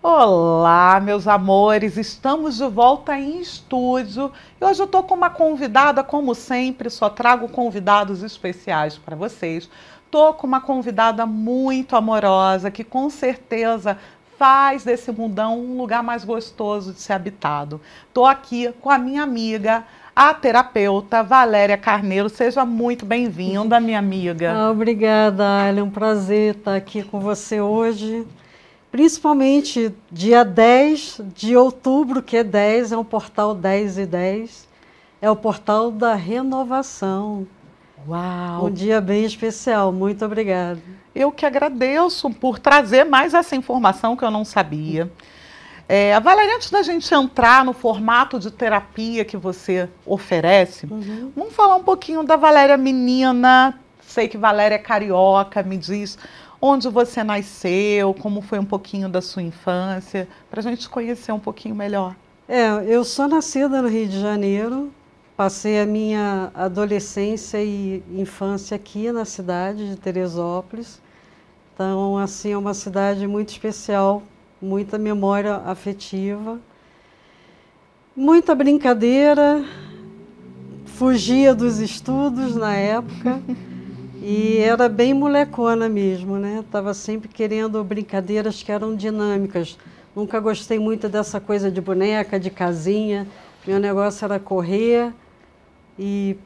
Olá, meus amores, estamos de volta em estúdio e hoje eu estou com uma convidada, como sempre, só trago convidados especiais para vocês. Estou com uma convidada muito amorosa que com certeza faz desse mundão um lugar mais gostoso de ser habitado. Estou aqui com a minha amiga, a terapeuta Valéria Carneiro. Seja muito bem-vinda, minha amiga. Obrigada, Ayla. É um prazer estar aqui com você hoje. Principalmente dia 10 de outubro, que é 10, é um portal 10 e 10. É o portal da renovação. Uau! Um dia bem especial. Muito obrigada. Eu que agradeço por trazer mais essa informação que eu não sabia. Valéria, antes da gente entrar no formato de terapia que você oferece, vamos falar um pouquinho da Valéria menina. Sei que Valéria é carioca, me diz onde você nasceu, como foi um pouquinho da sua infância, para a gente conhecer um pouquinho melhor. Eu sou nascida no Rio de Janeiro, passei a minha adolescência e infância aqui na cidade de Teresópolis. Então, assim, é uma cidade muito especial, muita memória afetiva, muita brincadeira, fugia dos estudos na época. E era bem molecona mesmo, né? Estava sempre querendo brincadeiras que eram dinâmicas. Nunca gostei muito dessa coisa de boneca, de casinha. Meu negócio era correr e,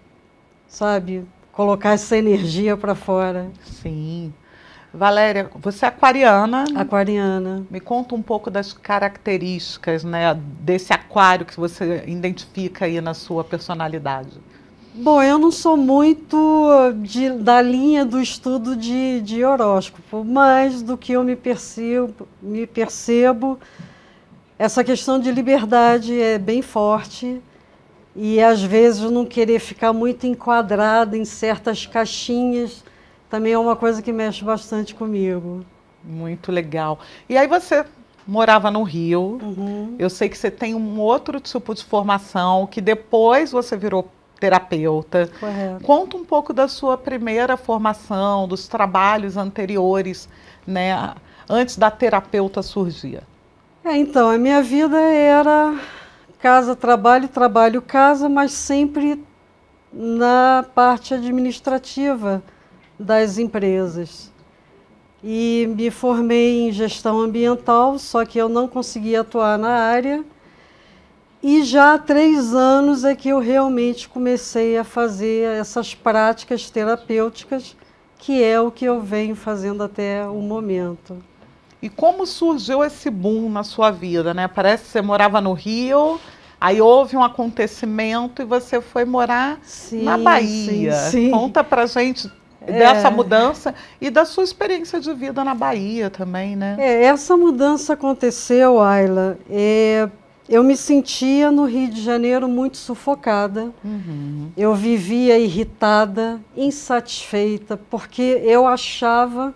sabe, colocar essa energia para fora. Sim. Valéria, você é aquariana. Aquariana. Me conta um pouco das características, né, desse aquário que você identifica aí na sua personalidade. Bom, eu não sou muito da linha do estudo de horóscopo, mas do que eu me percebo, essa questão de liberdade é bem forte e às vezes não querer ficar muito enquadrada em certas caixinhas também é uma coisa que mexe bastante comigo. Muito legal. E aí você morava no Rio, eu sei que você tem um outro tipo de formação, que depois você virou terapeuta. Correto. Conta um pouco da sua primeira formação, dos trabalhos anteriores, né, antes da terapeuta surgir. Então, a minha vida era casa, trabalho, trabalho, casa, mas sempre na parte administrativa das empresas. E me formei em gestão ambiental, só que eu não conseguia atuar na área. E já há 3 anos é que eu realmente comecei a fazer essas práticas terapêuticas, que é o que eu venho fazendo até o momento. E como surgiu esse boom na sua vida, né? Parece que você morava no Rio, aí houve um acontecimento e você foi morar na Bahia. Sim. Conta pra gente dessa mudança e da sua experiência de vida na Bahia também, né? Essa mudança aconteceu, Ayla. Eu me sentia no Rio de Janeiro muito sufocada. Eu vivia irritada, insatisfeita, porque eu achava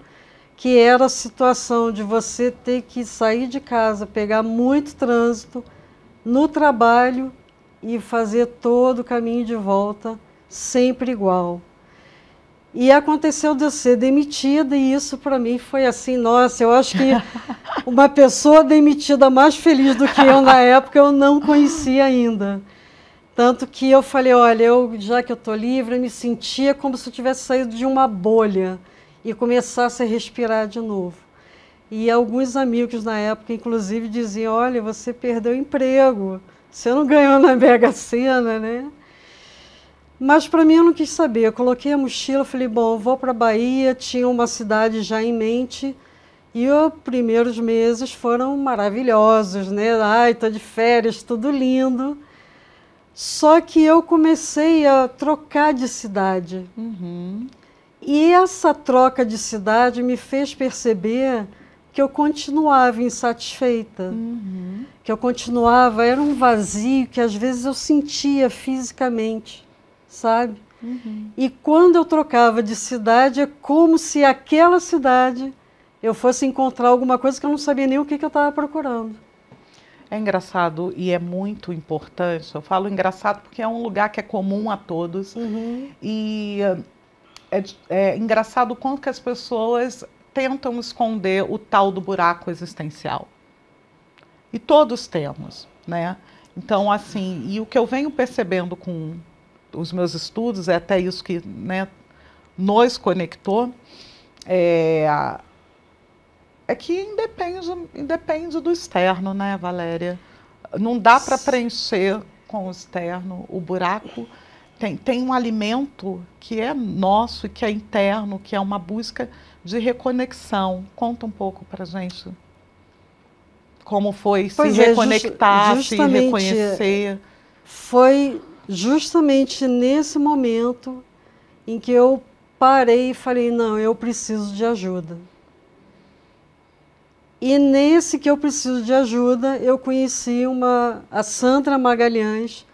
que era a situação de você ter que sair de casa, pegar muito trânsito no trabalho e fazer todo o caminho de volta sempre igual. E aconteceu de eu ser demitida e isso para mim foi assim, nossa, eu acho que uma pessoa demitida mais feliz do que eu na época eu não conhecia ainda. Tanto que eu falei, olha, já que eu estou livre, eu me sentia como se eu tivesse saído de uma bolha e começasse a respirar de novo. E alguns amigos na época, inclusive, diziam, olha, você perdeu o emprego, você não ganhou na Mega Sena, né? Mas para mim eu não quis saber, eu coloquei a mochila, falei, bom, eu vou para a Bahia, tinha uma cidade já em mente, e os primeiros meses foram maravilhosos, né? Ai, estou de férias, tudo lindo. Só que eu comecei a trocar de cidade. E essa troca de cidade me fez perceber que eu continuava insatisfeita, que eu continuava, era um vazio que às vezes eu sentia fisicamente, sabe? E quando eu trocava de cidade, é como se aquela cidade eu fosse encontrar alguma coisa que eu não sabia nem o que eu estava procurando. É engraçado e é muito importante. Eu falo engraçado porque é um lugar que é comum a todos. E é engraçado o quanto que as pessoas tentam esconder o tal do buraco existencial. E todos temos, né? Então, assim, e o que eu venho percebendo com os meus estudos, é até isso que, né, nos conectou, é que independe do externo, né, Valéria? Não dá para preencher com o externo o buraco. Tem um alimento que é nosso, que é interno, que é uma busca de reconexão. Conta um pouco para a gente como foi se reconectar, se reconhecer. Foi justamente nesse momento em que eu parei e falei, não, eu preciso de ajuda. E nesse que eu preciso de ajuda, eu conheci a Sandra Magalhães,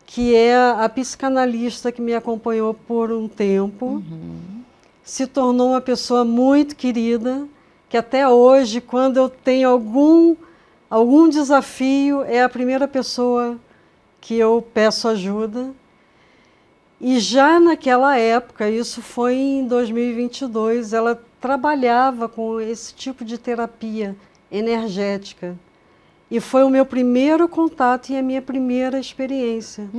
que é a psicanalista que me acompanhou por um tempo. Se tornou uma pessoa muito querida, que até hoje, quando eu tenho algum desafio, é a primeira pessoa que eu peço ajuda. E já naquela época, isso foi em 2022, ela trabalhava com esse tipo de terapia energética. E foi o meu primeiro contato e a minha primeira experiência.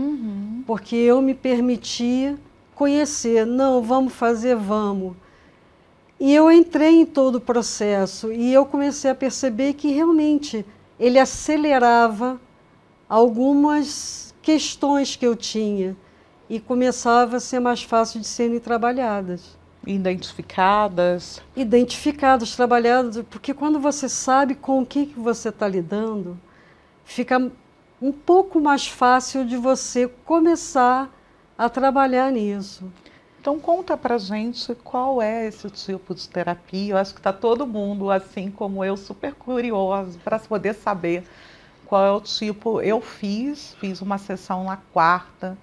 Porque eu me permitia conhecer, não, vamos fazer, vamos. E eu entrei em todo o processo e eu comecei a perceber que realmente ele acelerava algumas questões que eu tinha e começava a ser mais fácil de serem trabalhadas. Identificadas, trabalhadas, porque quando você sabe com o que você está lidando, fica um pouco mais fácil de você começar a trabalhar nisso. Então conta pra gente qual é esse tipo de terapia. Eu acho que está todo mundo, assim como eu, super curioso para poder saber qual é o tipo. Eu fiz uma sessão na quarta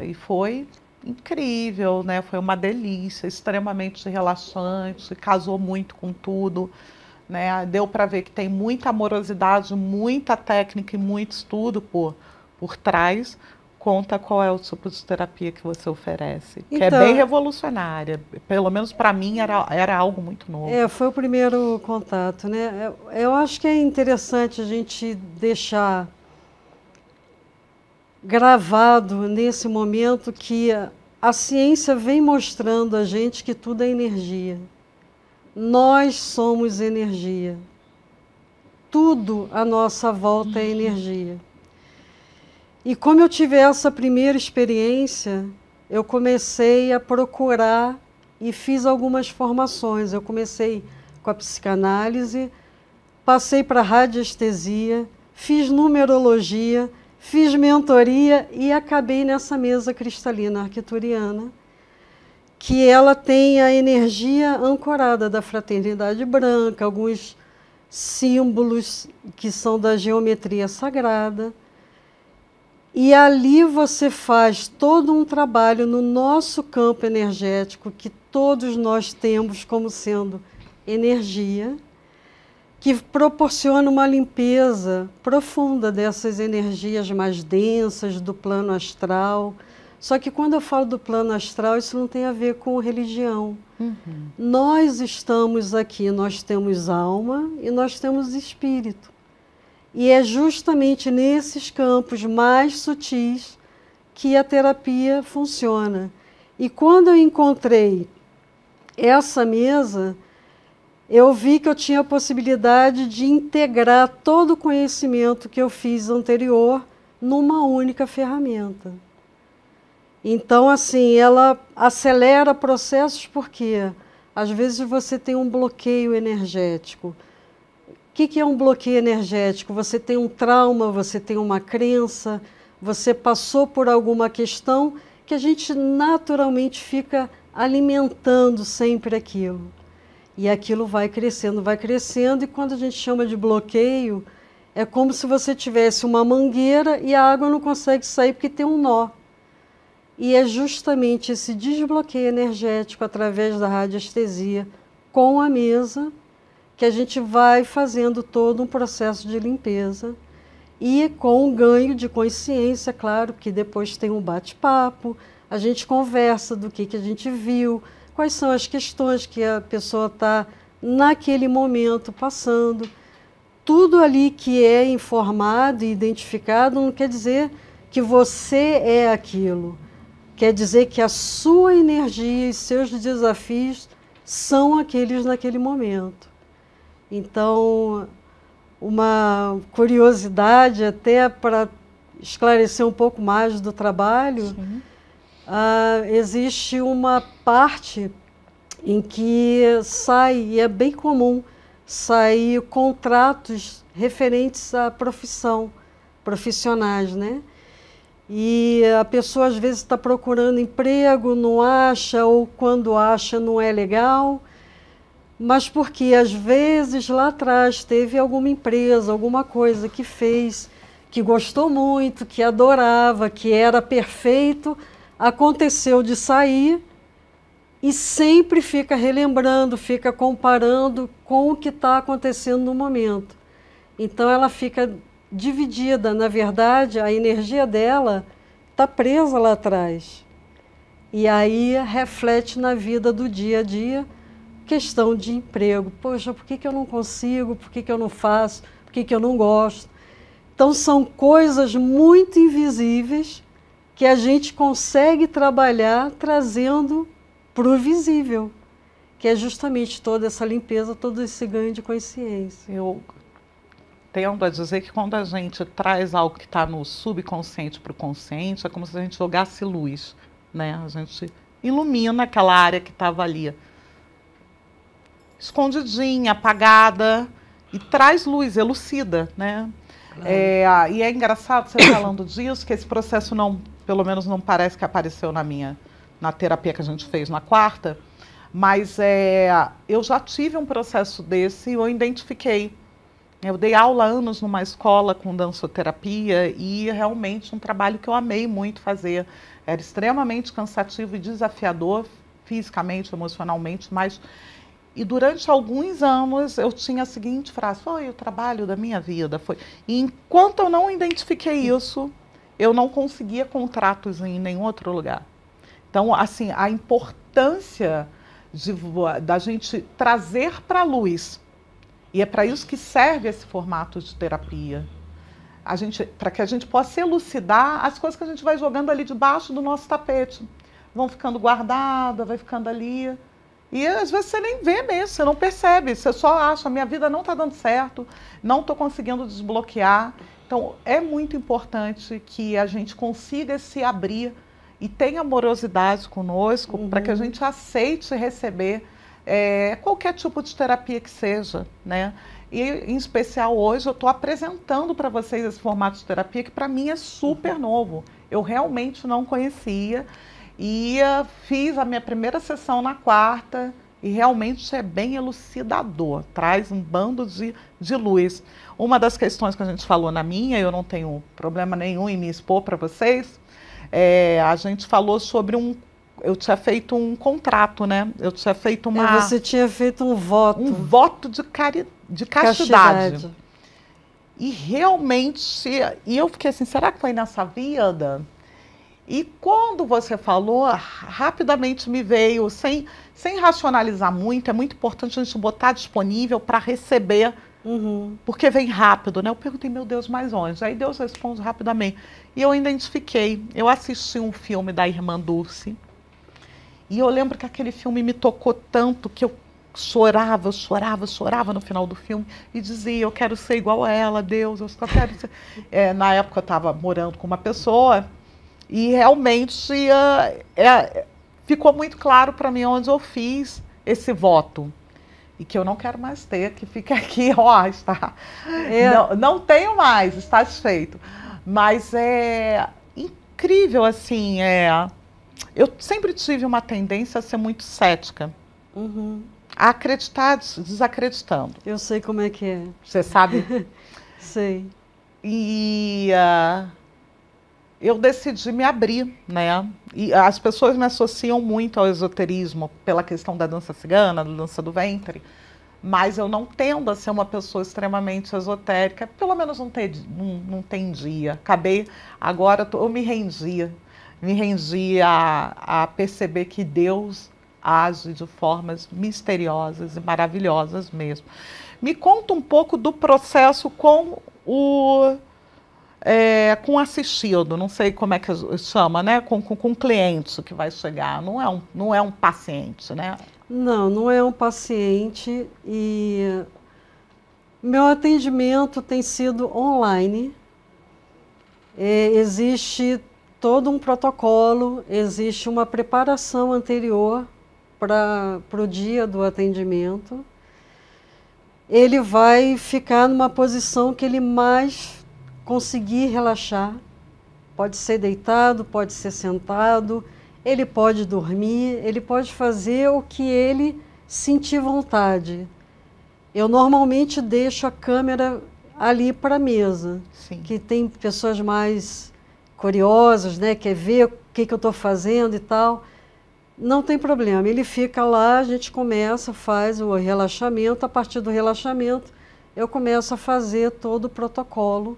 e foi incrível, né? Foi uma delícia, extremamente relaxante, casou muito com tudo, né? Deu para ver que tem muita amorosidade, muita técnica e muito estudo por trás. Conta qual é o tipo de terapia que você oferece, que é bem revolucionária. Pelo menos para mim era algo muito novo. Foi o primeiro contato, né? Eu acho que é interessante a gente deixar gravado nesse momento que a ciência vem mostrando a gente que tudo é energia. Nós somos energia. Tudo à nossa volta é energia. E como eu tive essa primeira experiência, eu comecei a procurar e fiz algumas formações. Eu comecei com a psicanálise, passei para a radiestesia, fiz numerologia, fiz mentoria e acabei nessa mesa cristalina arquituriana, que ela tem a energia ancorada da fraternidade branca, alguns símbolos que são da geometria sagrada. E ali você faz todo um trabalho no nosso campo energético, que todos nós temos como sendo energia, que proporciona uma limpeza profunda dessas energias mais densas do plano astral. Só que quando eu falo do plano astral, isso não tem a ver com religião. Nós estamos aqui, nós temos alma e nós temos espírito. E é justamente nesses campos mais sutis que a terapia funciona. E quando eu encontrei essa mesa, eu vi que eu tinha a possibilidade de integrar todo o conhecimento que eu fiz anterior numa única ferramenta. Então, assim, ela acelera processos porque às vezes você tem um bloqueio energético. O que é um bloqueio energético? Você tem um trauma, você tem uma crença, você passou por alguma questão que a gente naturalmente fica alimentando sempre aquilo. E aquilo vai crescendo, e quando a gente chama de bloqueio, é como se você tivesse uma mangueira e a água não consegue sair porque tem um nó. E é justamente esse desbloqueio energético através da radiestesia com a mesa que a gente vai fazendo todo um processo de limpeza e com um ganho de consciência, claro, que depois tem um bate-papo, a gente conversa do que a gente viu, quais são as questões que a pessoa está naquele momento passando. tudo ali que é informado e identificado não quer dizer que você é aquilo. Quer dizer que a sua energia e seus desafios são aqueles naquele momento. Então, uma curiosidade até para esclarecer um pouco mais do trabalho, existe uma parte em que sai, e é bem comum, sair contratos referentes à profissão, profissionais, né? E a pessoa às vezes está procurando emprego, não acha, ou quando acha não é legal, mas porque às vezes lá atrás teve alguma empresa, alguma coisa que fez, que gostou muito, que adorava, que era perfeito, aconteceu de sair e sempre fica relembrando, fica comparando com o que está acontecendo no momento. Então ela fica dividida, na verdade, a energia dela está presa lá atrás. E aí reflete na vida do dia a dia, questão de emprego. Poxa, por que eu não consigo? Por que eu não faço? Por que eu não gosto? Então são coisas muito invisíveis que a gente consegue trabalhar trazendo para o visível, que é justamente toda essa limpeza, todo esse ganho de consciência. Eu tendo a dizer que quando a gente traz algo que está no subconsciente para o consciente, é como se a gente jogasse luz, né? A gente ilumina aquela área que estava ali escondidinha, apagada, e traz luz, elucida, né? Claro. E é engraçado você falando disso, que esse processo não, pelo menos não parece que apareceu na terapia que a gente fez na quarta, mas eu já tive um processo desse e eu identifiquei. Eu dei aula há anos numa escola com dançoterapia e realmente um trabalho que eu amei muito fazer. Era extremamente cansativo e desafiador, fisicamente, emocionalmente, mas... E durante alguns anos eu tinha a seguinte frase: foi o trabalho da minha vida. Foi. E enquanto eu não identifiquei isso, eu não conseguia contratos em nenhum outro lugar. Então, assim, a importância da gente trazer para a luz, e é para isso que serve esse formato de terapia, para que a gente possa elucidar as coisas que a gente vai jogando ali debaixo do nosso tapete. Vão ficando guardadas, vai ficando ali. E às vezes você nem vê mesmo, você não percebe, você só acha, minha vida não está dando certo, não estou conseguindo desbloquear. Então, é muito importante que a gente consiga se abrir e tenha amorosidade conosco, para que a gente aceite receber qualquer tipo de terapia que seja, né? E, em especial, hoje, eu estou apresentando para vocês esse formato de terapia que, para mim, é super novo. Eu realmente não conhecia. E fiz a minha primeira sessão na quarta e realmente é bem elucidador, traz um bando de luz. Uma das questões que a gente falou na minha, eu não tenho problema nenhum em me expor para vocês, a gente falou sobre eu tinha feito um contrato, né? Eu tinha feito você tinha feito um voto. Um voto de castidade. E realmente, eu fiquei assim, será que foi nessa vida? E quando você falou, rapidamente me veio, sem racionalizar muito, é muito importante a gente botar disponível para receber, porque vem rápido, né? Eu perguntei, meu Deus, mas onde? Aí Deus responde rapidamente. E eu identifiquei, eu assisti um filme da Irmã Dulce, e eu lembro que aquele filme me tocou tanto que eu chorava no final do filme e dizia, eu quero ser igual a ela, Deus, eu só quero ser... na época eu estava morando com uma pessoa. E realmente ficou muito claro para mim onde eu fiz esse voto. E que eu não quero mais ter, que fica aqui, ó, está. Não tenho mais, está desfeito. Mas é incrível, assim, eu sempre tive uma tendência a ser muito cética. A acreditar desacreditando. Eu sei como é que é. Você sabe? Sei. E... eu decidi me abrir, né? E as pessoas me associam muito ao esoterismo pela questão da dança cigana, da dança do ventre, mas eu não tendo a ser uma pessoa extremamente esotérica, pelo menos não tendia. Agora eu me rendi a perceber que Deus age de formas misteriosas e maravilhosas mesmo. Me conta um pouco do processo com com assistido, não sei como é que chama, né? Com o cliente que vai chegar, não é um paciente, né? Não, não é um paciente e meu atendimento tem sido online. Existe todo um protocolo, existe uma preparação anterior para o dia do atendimento. Ele vai ficar numa posição que ele mais conseguir relaxar. Pode ser deitado, pode ser sentado, ele pode dormir, ele pode fazer o que ele sentir vontade. Eu normalmente deixo a câmera ali para a mesa, Sim. Que tem pessoas mais curiosas, né, quer ver o que eu estou fazendo e tal. Não tem problema, ele fica lá, a gente começa, faz o relaxamento, a partir do relaxamento eu começo a fazer todo o protocolo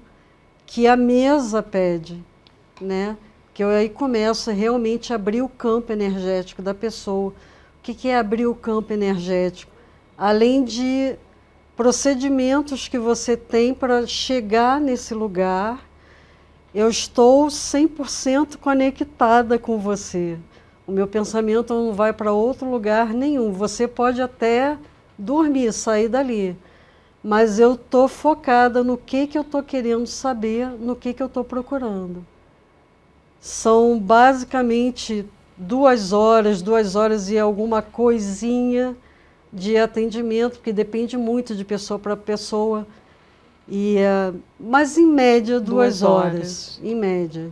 que a mesa pede, né? Que eu aí começo a realmente abrir o campo energético da pessoa. O que é abrir o campo energético? Além de procedimentos que você tem para chegar nesse lugar, eu estou 100% conectada com você. O meu pensamento não vai para outro lugar nenhum. Você pode até dormir, sair dali. Mas eu estou focada no que eu estou querendo saber, no que eu estou procurando. São basicamente 2 horas e alguma coisinha de atendimento, que depende muito de pessoa para pessoa. Mas em média 2 horas, em média.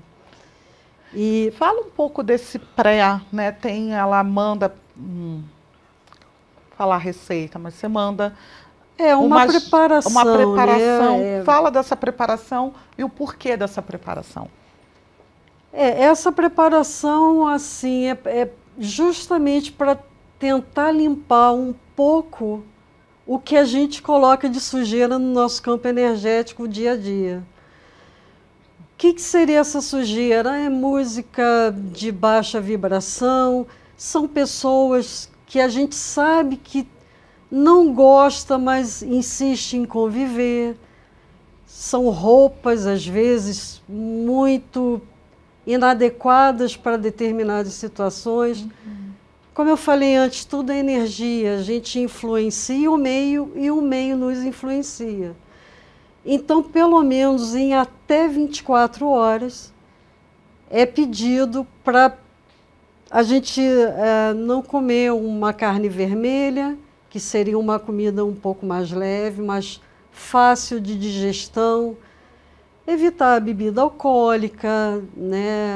E fala um pouco desse pré, né? Ela manda falar receita, mas você manda uma preparação. Uma preparação. Né? Fala dessa preparação e o porquê dessa preparação. Essa preparação, assim, é justamente para tentar limpar um pouco o que a gente coloca de sujeira no nosso campo energético dia a dia. O que seria essa sujeira? É música de baixa vibração, são pessoas que a gente sabe que não gosta, mas insiste em conviver. São roupas, às vezes, muito inadequadas para determinadas situações. Como eu falei antes, tudo é energia. A gente influencia o meio e o meio nos influencia. Então, pelo menos em até 24 horas, é pedido para a gente não comer uma carne vermelha, que seria uma comida um pouco mais leve, mais fácil de digestão, evitar a bebida alcoólica, né?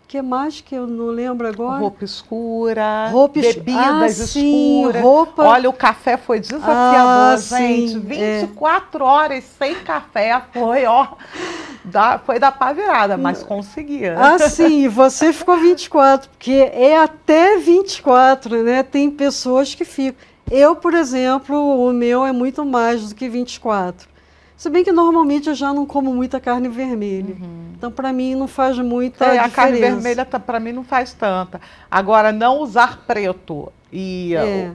Que mais que eu não lembro agora? Roupa escura, bebidas escuras. Roupa... Olha, o café foi desafiador, gente. Sim, 24 horas sem café foi dar pá virada, mas conseguia. Sim, você ficou 24, porque é até 24, né? Tem pessoas que ficam. Eu, por exemplo, o meu é muito mais do que 24. Se bem que normalmente eu já não como muita carne vermelha. Então, para mim, não faz muita diferença. A carne vermelha, para mim, não faz tanta. Agora, não usar preto e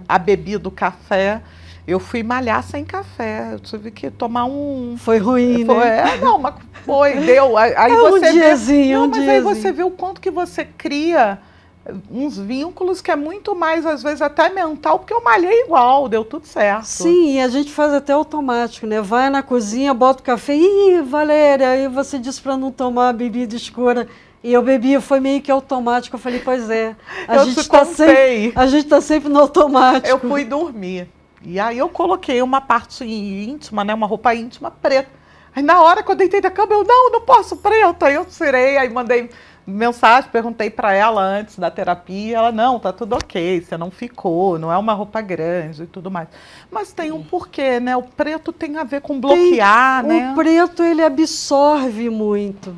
a bebida, o café... Eu fui malhar sem café, eu tive que tomar um... Foi ruim, né? Não, mas deu. Aí você diazinho, mas aí você vê o quanto que você cria uns vínculos que é muito mais, às vezes, até mental, porque eu malhei igual, deu tudo certo. Sim, e a gente faz até automático, né? Vai na cozinha, bota o café, Valéria, aí você disse para não tomar bebida escura. E eu bebi, foi meio que automático. Eu falei, pois é, a gente está sempre no automático. Eu fui dormir. E aí eu coloquei uma parte íntima, né, uma roupa íntima preta. Aí na hora que eu deitei da cama, eu não posso preta. Aí eu tirei, aí mandei mensagem, perguntei para ela antes da terapia. Ela, não, tá tudo ok, você não ficou, não é uma roupa grande e tudo mais. Mas tem um porquê, né? O preto tem a ver com bloquear, né? O preto, ele absorve muito.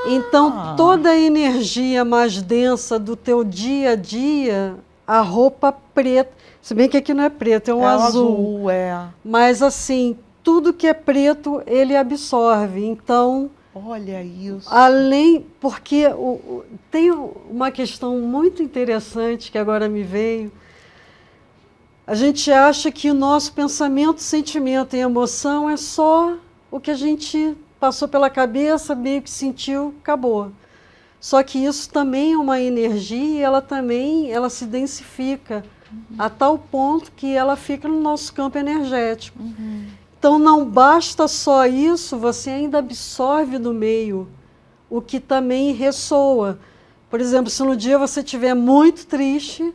Então, toda a energia mais densa do teu dia a dia, a roupa preta... Se bem que aqui não é preto, é um azul. É. Mas, assim, tudo que é preto, ele absorve. Então, Olha isso. Além, porque tem uma questão muito interessante que agora me veio. A gente acha que o nosso pensamento, sentimento e emoção é só o que a gente passou pela cabeça, meio que sentiu, acabou. Só que isso também é uma energia e ela se densifica a tal ponto que ela fica no nosso campo energético. Então não basta só isso, você ainda absorve do meio o que também ressoa. Por exemplo, se no dia você estiver muito triste,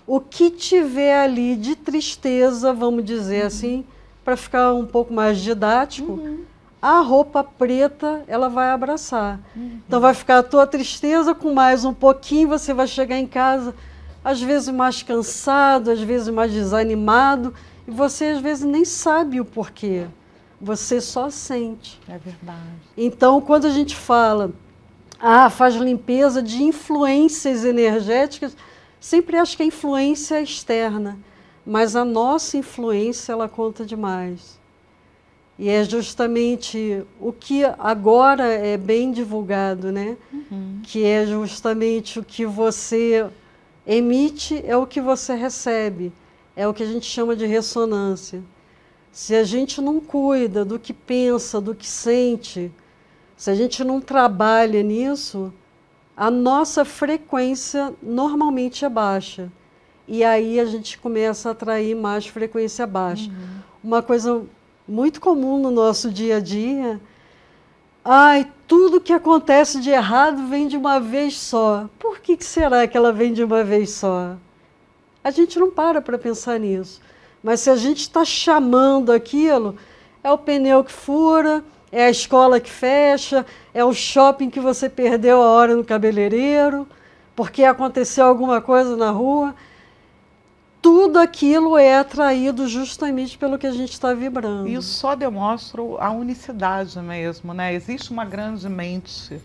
o que tiver ali de tristeza, vamos dizer assim, para ficar um pouco mais didático, a roupa preta ela vai abraçar. Então vai ficar a tua tristeza com mais um pouquinho, você vai chegar em casa, às vezes mais cansado, às vezes mais desanimado, e você às vezes nem sabe o porquê. Você só sente. É verdade. Então, quando a gente fala, faz limpeza de influências energéticas, sempre acho que a influência é externa, mas a nossa influência, ela conta demais. E é justamente o que agora é bem divulgado, né? Que é justamente o que você emite, é o que você recebe. É o que a gente chama de ressonância. Se a gente não cuida do que pensa, do que sente, se a gente não trabalha nisso, a nossa frequência normalmente é baixa. E aí a gente começa a atrair mais frequência baixa. Uma coisa muito comum no nosso dia a dia, tudo que acontece de errado vem de uma vez só. Por que será que ela vem de uma vez só? A gente não para pensar nisso. Mas se a gente está chamando aquilo, é o pneu que fura, é a escola que fecha, é o shopping que você perdeu a hora no cabeleireiro, porque aconteceu alguma coisa na rua. Tudo aquilo é atraído justamente pelo que a gente está vibrando. Isso só demonstra a unicidade mesmo, né? Existe uma grande mente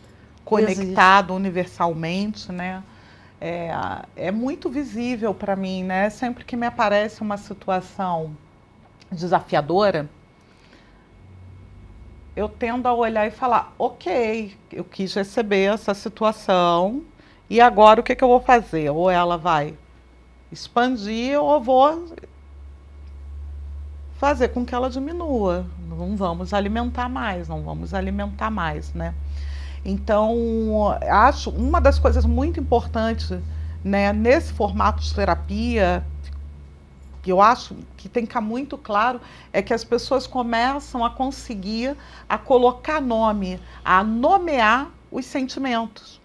conectada universalmente, né? É muito visível para mim, né? Sempre que me aparece uma situação desafiadora, eu tendo a olhar e falar, ok, eu quis receber essa situação e agora o que eu vou fazer? Ou ela vai expandir ou eu vou fazer com que ela diminua. Não vamos alimentar mais, né? Então, acho uma das coisas muito importantes, né, nesse formato de terapia, que eu acho que tem que ficar muito claro, é que as pessoas começam a conseguir a colocar nome, a nomear os sentimentos,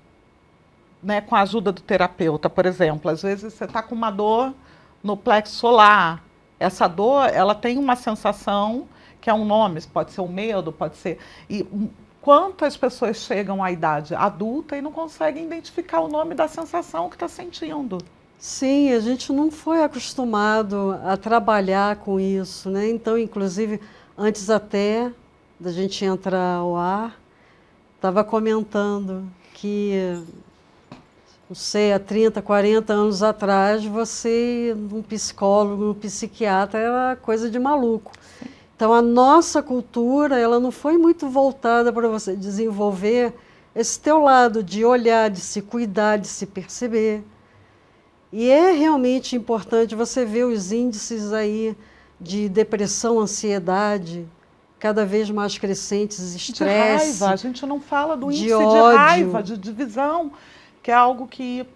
né, com a ajuda do terapeuta, por exemplo. Às vezes você está com uma dor no plexo solar. Essa dor, ela tem uma sensação que é um nome, pode ser o medo, pode ser... Quantas pessoas chegam à idade adulta e não conseguem identificar o nome da sensação que está sentindo? Sim, a gente não foi acostumado a trabalhar com isso, né? Então, inclusive, antes até da gente entrar ao ar, estava comentando que, não sei, há 30, 40 anos atrás, você, um psicólogo, um psiquiatra, era coisa de maluco. Então, a nossa cultura, ela não foi muito voltada para você desenvolver esse teu lado de olhar, de se cuidar, de se perceber. E é realmente importante você ver os índices aí de depressão, ansiedade, cada vez mais crescentes, estresse. De raiva, a gente não fala do índice de ódio. Raiva, de divisão, que é algo que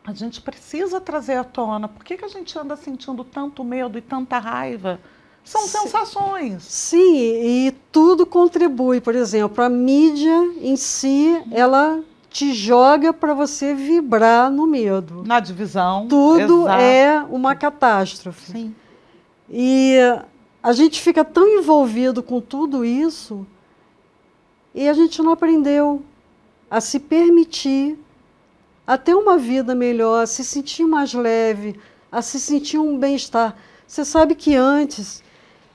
a gente precisa trazer à tona. Por que a gente anda sentindo tanto medo e tanta raiva? São sensações. Sim, e tudo contribui. Por exemplo, a mídia em si, ela te joga para você vibrar no medo. Na divisão. Tudo exato. É uma catástrofe. Sim. E a gente fica tão envolvido com tudo isso e a gente não aprendeu a se permitir a ter uma vida melhor, a se sentir mais leve, a se sentir um bem-estar. Você sabe que antes,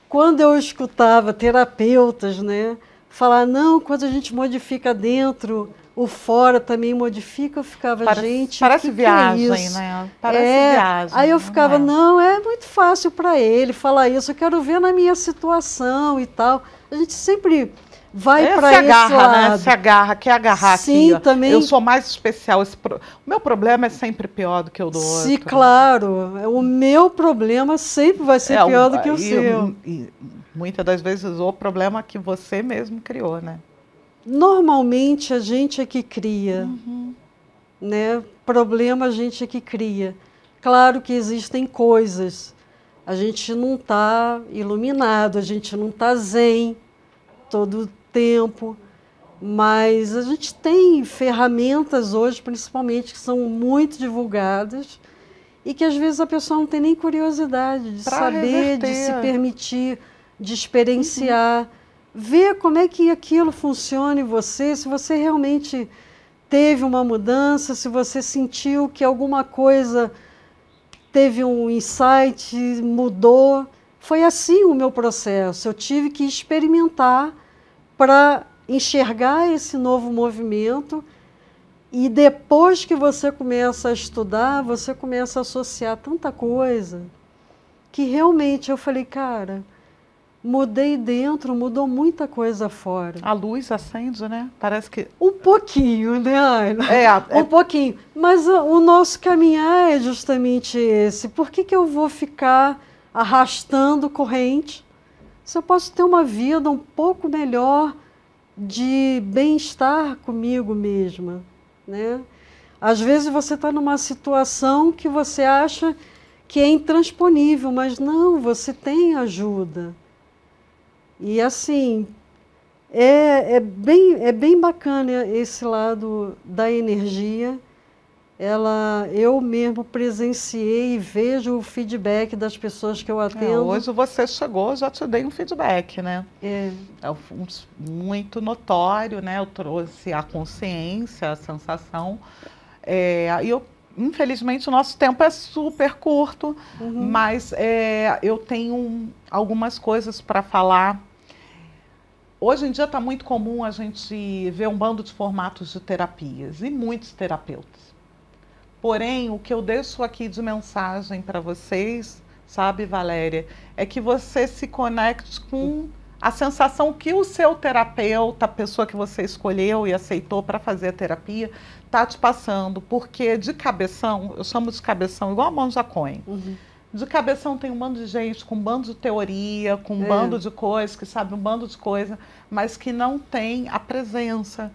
quando eu escutava terapeutas, né, falar, não, quando a gente modifica dentro, o fora também modifica, eu ficava, gente, parece viagem, é isso? né? Parece viagem. Aí eu ficava, não, é muito fácil para ele falar isso, eu quero ver na minha situação e tal. A gente sempre vai para esse lado. Né? Se agarra, quer agarrar. Sim, aqui. Também. Eu sou mais especial. O meu problema é sempre pior do que o do outro. Sim, claro. O meu problema sempre vai ser pior do que o seu. E muitas das vezes o problema que você mesmo criou, né? Normalmente a gente é que cria, né? Problema a gente é que cria. Claro que existem coisas. A gente não está iluminado, a gente não está zen todo o tempo, mas a gente tem ferramentas hoje, principalmente, que são muito divulgadas e que às vezes a pessoa não tem nem curiosidade de saber, de se permitir, de experienciar, ver como é que aquilo funciona em você, se você realmente teve uma mudança, se você sentiu que alguma coisa teve um insight, mudou. Foi assim o meu processo. Eu tive que experimentar para enxergar esse novo movimento e depois que você começa a estudar, você começa a associar tanta coisa que realmente eu falei, cara, mudei dentro, mudou muita coisa fora. A luz acende, né? Parece que... Um pouquinho, né, Ayla? Um pouquinho. Mas o nosso caminhar é justamente esse. Por que eu vou ficar arrastando corrente se eu posso ter uma vida um pouco melhor de bem-estar comigo mesma, né? Às vezes você está numa situação que você acha que é intransponível, mas não, você tem ajuda. E assim, é bem bacana esse lado da energia. Eu mesmo presenciei e vejo o feedback das pessoas que eu atendo. Hoje você chegou, já te dei um feedback, né? É muito notório, né? Eu trouxe a consciência, a sensação. E infelizmente, o nosso tempo é super curto, mas eu tenho algumas coisas para falar. Hoje em dia está muito comum a gente ver um bando de formatos de terapias e muitos terapeutas. Porém, o que eu deixo aqui de mensagem para vocês, sabe, Valéria, é que você se conecte com a sensação que o seu terapeuta, a pessoa que você escolheu e aceitou para fazer a terapia, está te passando. Porque de cabeção, eu chamo de cabeção igual a Monja Coen. De cabeção tem um bando de gente com um bando de teoria, com um bando de coisas, que sabe um bando de coisa, mas que não tem a presença,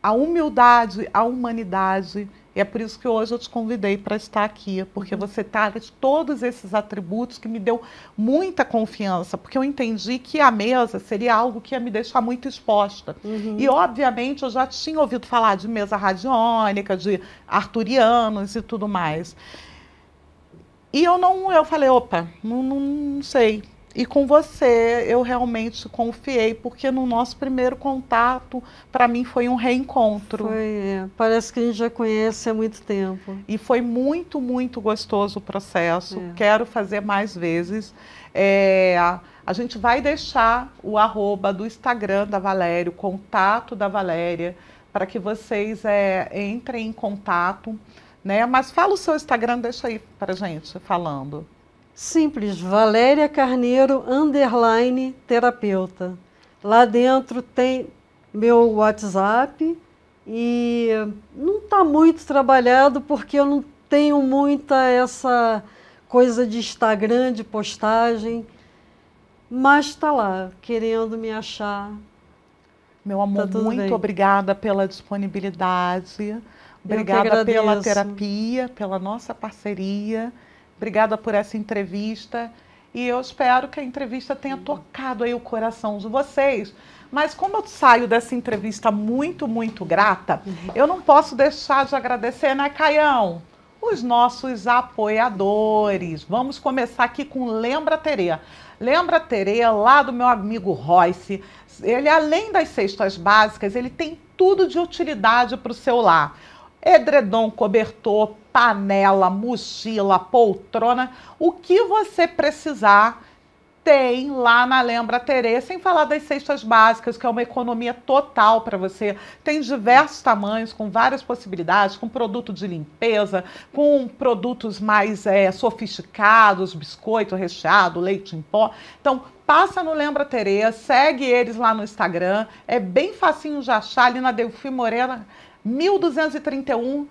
a humildade, a humanidade. E é por isso que hoje eu te convidei para estar aqui, porque você traz todos esses atributos que me deu muita confiança, porque eu entendi que a mesa seria algo que ia me deixar muito exposta. E, obviamente, eu já tinha ouvido falar de mesa radiônica, de arturianos e tudo mais. E eu falei, opa, não sei. E com você eu realmente confiei, porque no nosso primeiro contato, para mim, foi um reencontro. Parece que a gente já conhece há muito tempo. E foi muito, muito gostoso o processo. Quero fazer mais vezes. A gente vai deixar o @ do Instagram da Valéria, o contato da Valéria, para que vocês entrem em contato. Né? Mas fala o seu Instagram, deixa aí para gente falando. Simples, Valéria Carneiro _terapeuta. Lá dentro tem meu WhatsApp e não está muito trabalhado porque eu não tenho muita essa coisa de Instagram, de postagem, mas está lá, querendo me achar. Meu amor, muito obrigada pela disponibilidade. Obrigada pela terapia, pela nossa parceria. Obrigada por essa entrevista. E eu espero que a entrevista tenha tocado aí o coração de vocês. Mas como eu saio dessa entrevista muito, muito grata, eu não posso deixar de agradecer, né, Caião? Os nossos apoiadores. Vamos começar aqui com Lembra Terê. Lembra Terê, lá do meu amigo Royce. Ele, além das cestas básicas, ele tem tudo de utilidade para o seu lar. Edredom, cobertor, panela, mochila, poltrona, o que você precisar, tem lá na Lembra Terê, sem falar das cestas básicas, que é uma economia total para você. Tem diversos tamanhos, com várias possibilidades, com produto de limpeza, com produtos mais sofisticados, biscoito recheado, leite em pó. Então, passa no Lembra Terê, segue eles lá no Instagram. É bem facinho de achar, ali na Delfim Moreira, 1231.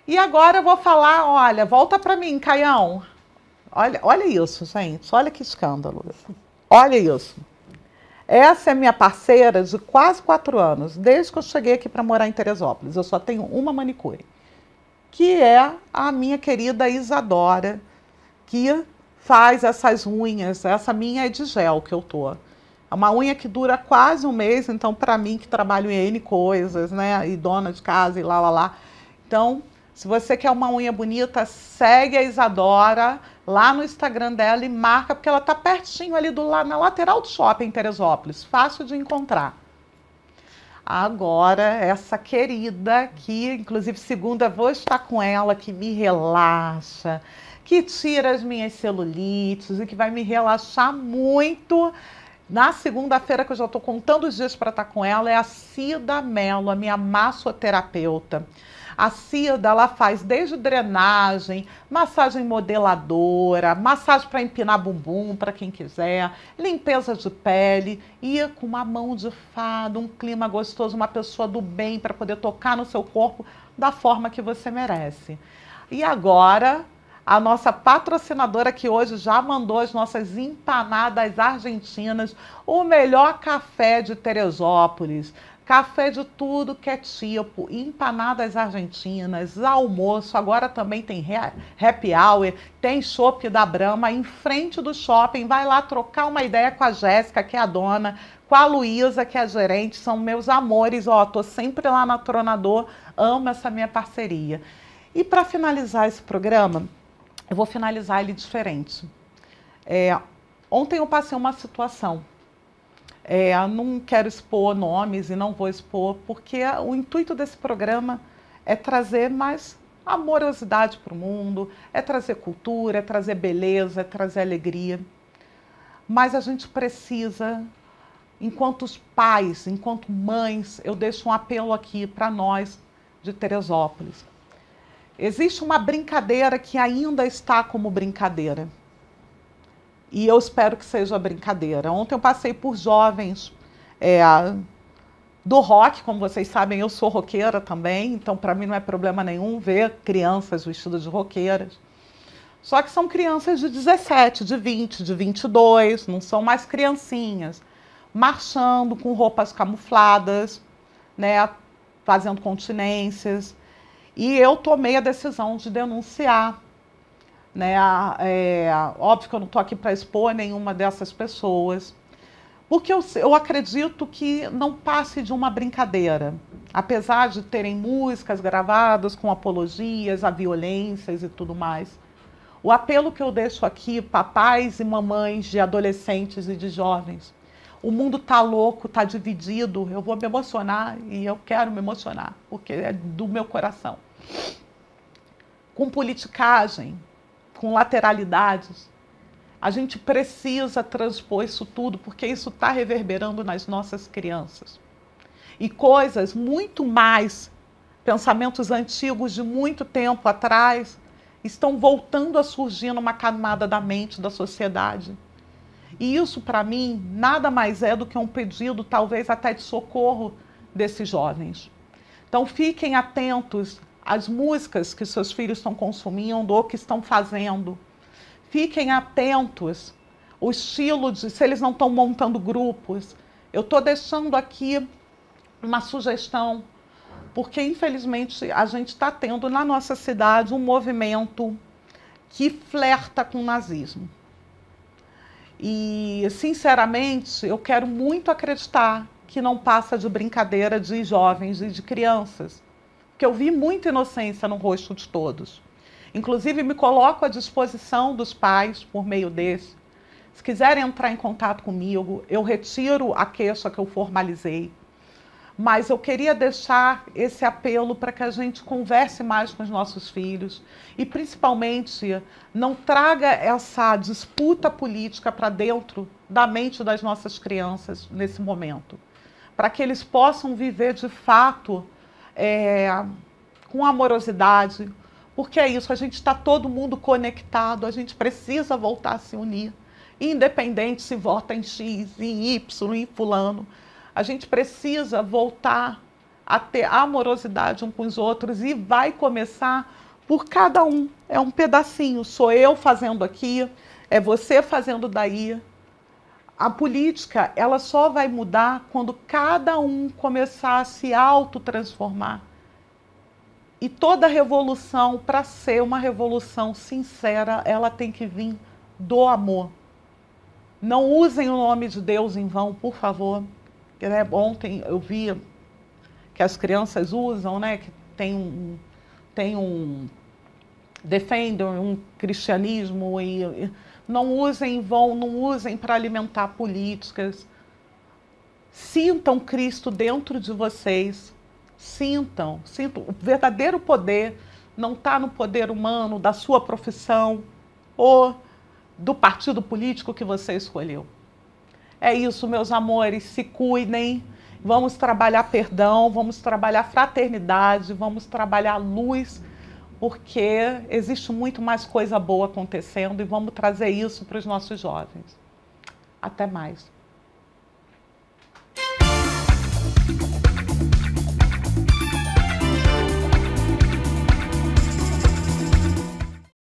E agora eu vou falar, olha, volta para mim, Caião. Olha isso, gente. Olha que escândalo. Olha isso. Essa é minha parceira de quase 4 anos, desde que eu cheguei aqui para morar em Teresópolis. Eu só tenho uma manicure, que é a minha querida Isadora, que faz essas unhas. Essa minha é de gel que eu tô. É uma unha que dura quase um mês, então para mim que trabalho em N coisas, né, e dona de casa e lá. Então, se você quer uma unha bonita, segue a Isadora lá no Instagram dela e marca, porque ela está pertinho ali na lateral do shopping em Teresópolis, fácil de encontrar. Agora, essa querida que, inclusive, segunda vou estar com ela, que me relaxa, que tira as minhas celulites e que vai me relaxar muito. Na segunda-feira, que eu já estou contando os dias para estar com ela, é a Cida Mello, a minha massoterapeuta. A Cida, ela faz desde drenagem, massagem modeladora, massagem para empinar bumbum, para quem quiser, limpeza de pele e com uma mão de fada, um clima gostoso, uma pessoa do bem para poder tocar no seu corpo da forma que você merece. E agora, a nossa patrocinadora que hoje já mandou as nossas empanadas argentinas, o melhor café de Teresópolis. Café de tudo que é tipo, empanadas argentinas, almoço, agora também tem happy hour, tem chopp da Brahma em frente do shopping. Vai lá trocar uma ideia com a Jéssica, que é a dona, com a Luísa, que é a gerente, são meus amores. Ó, tô sempre lá na Tronador, amo essa minha parceria. E para finalizar esse programa, eu vou finalizar ele diferente. Ontem eu passei uma situação. Não quero expor nomes e não vou expor, porque o intuito desse programa é trazer mais amorosidade para o mundo, é trazer cultura, é trazer beleza, é trazer alegria. Mas a gente precisa, enquanto pais, enquanto mães, eu deixo um apelo aqui para nós de Teresópolis. Existe uma brincadeira que ainda está como brincadeira. E eu espero que seja brincadeira. Ontem eu passei por jovens do rock, como vocês sabem, eu sou roqueira também, então para mim não é problema nenhum ver crianças vestidas de roqueiras. Só que são crianças de 17, de 20, de 22, não são mais criancinhas, marchando com roupas camufladas, né, fazendo continências. E eu tomei a decisão de denunciar. Né? Óbvio que eu não estou aqui para expor nenhuma dessas pessoas, porque eu acredito que não passe de uma brincadeira, apesar de terem músicas gravadas com apologias a violências e tudo mais. O apelo que eu deixo aqui, papais e mamães de adolescentes e de jovens, o mundo está louco, está dividido, eu vou me emocionar e eu quero me emocionar, porque é do meu coração. Com politicagem, com lateralidades, a gente precisa transpor isso tudo, porque isso está reverberando nas nossas crianças. E coisas muito mais, pensamentos antigos de muito tempo atrás, estão voltando a surgir numa camada da mente da sociedade. E isso, para mim, nada mais é do que um pedido, talvez até de socorro desses jovens. Então, fiquem atentos as músicas que seus filhos estão consumindo ou que estão fazendo. Fiquem atentos o estilo de, se eles não estão montando grupos. Eu estou deixando aqui uma sugestão, porque infelizmente a gente está tendo na nossa cidade um movimento que flerta com o nazismo. E, sinceramente, eu quero muito acreditar que não passa de brincadeira de jovens e de crianças. Porque eu vi muita inocência no rosto de todos. Inclusive, me coloco à disposição dos pais por meio desse. Se quiserem entrar em contato comigo, eu retiro a queixa que eu formalizei. Mas eu queria deixar esse apelo para que a gente converse mais com os nossos filhos e, principalmente, não traga essa disputa política para dentro da mente das nossas crianças nesse momento, para que eles possam viver de fato com amorosidade, porque é isso, a gente está todo mundo conectado, a gente precisa voltar a se unir, independente se vota em X, em Y, em fulano. A gente precisa voltar a ter amorosidade uns com os outros e vai começar por cada um. É um pedacinho. Sou eu fazendo aqui, é você fazendo daí. A política, ela só vai mudar quando cada um começar a se autotransformar. E toda revolução, para ser uma revolução sincera, ela tem que vir do amor. Não usem o nome de Deus em vão, por favor. Ontem eu vi que as crianças usam, né, que defendem um cristianismo e não usem em vão, não usem para alimentar políticas. Sintam Cristo dentro de vocês, sintam. O verdadeiro poder não está no poder humano, da sua profissão ou do partido político que você escolheu. É isso, meus amores, se cuidem, vamos trabalhar perdão, vamos trabalhar fraternidade, vamos trabalhar luz, porque existe muito mais coisa boa acontecendo e vamos trazer isso para os nossos jovens. Até mais.